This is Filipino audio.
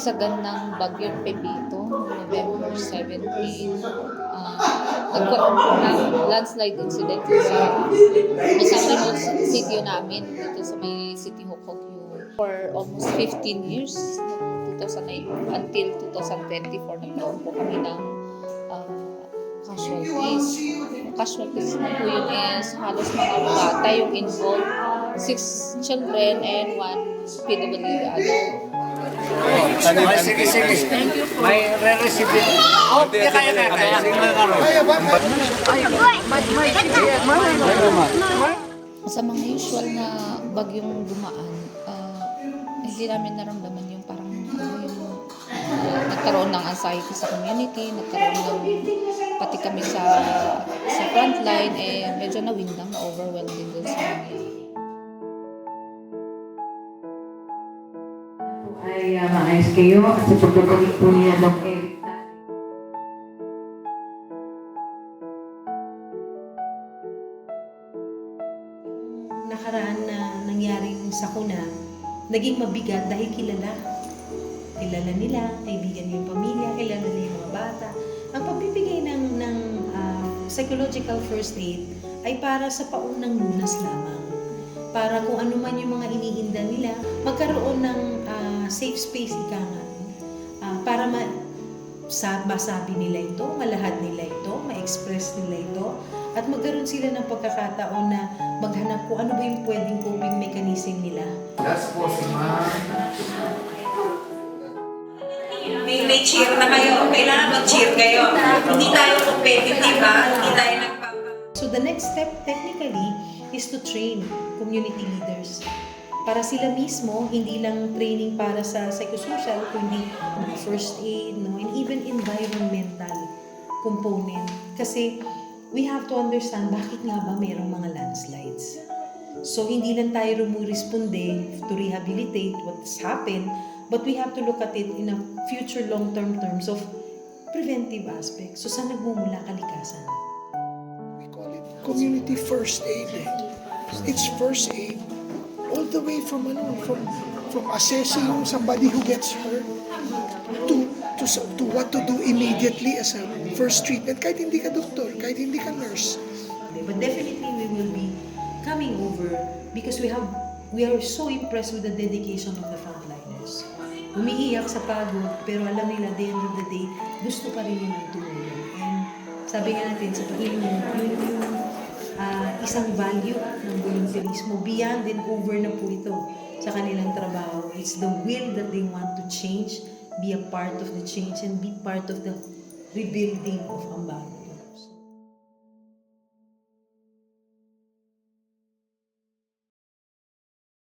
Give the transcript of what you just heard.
kasagsagan ng bagyong Pepito, November 17, landslide incident sa Remote sitio namin dito sa may City Hukok for almost 15 years, 2009 until 2024, nagkaroon po kami ng casualties. Yung casualties na po yun is halos mga bata yung involved, 6 children and 1 PWD adult. Sige. May re-receive. Oh, kaya. Sa mga usual na bagyong dumaan, hindi namin naramdaman yung parang nagkaroon ng anxiety sa community, nagkaroon ng pati kami sa frontline, medyo na-windang, na-overwhelmed din dun sa mga ay maayos kayo at sa pagkakawin po niya ng Eric. Nakaraan na nangyaring sakuna, naging mabigat dahil kilala. Kilala nila, kaibigan yung pamilya, kilala nila yung mga bata. Ang pagbibigay ng psychological first aid ay para sa paunang lunas lamang. Para kung ano man yung mga iniinda nila, magkaroon ng safe space ikangan. Para masabi nila ito, malahad nila ito, ma-express nila ito, at magkaroon sila ng pagkakataon na maghanap kung ano ba yung pwedeng coping mechanism nila. That's po si Ma'am. May cheer na kayo. Kailangan mag-cheer kayo. Hindi tayo competitive, ha? Hindi tayo So the next step technically is to train community leaders. Para sila mismo, hindi lang training para sa psychosocial, kundi first aid, no? And even environmental component. Kasi we have to understand bakit nga ba mayroong mga landslides. So hindi lang tayo rumisponde to rehabilitate what's happened, but we have to look at it in a future long-term terms of preventive aspects. So saan nagmumula kalikasan? We call it community first aid. It's first aid all the way from assessing somebody who gets hurt to what to do immediately as a first treatment. Kahit hindi ka doktor, kahit hindi ka nurse. But definitely we will be coming over because we are so impressed with the dedication of the frontliners. Umiiyak sa pagod, pero alam nila at the end of the day, gusto pa rin nilang tumulong. And sabi nga natin, sa yung isang value ng volunteerismo, beyond and over na po ito sa kanilang trabaho. It's the will that they want to change, be a part of the change, and be part of the rebuilding of Ambato.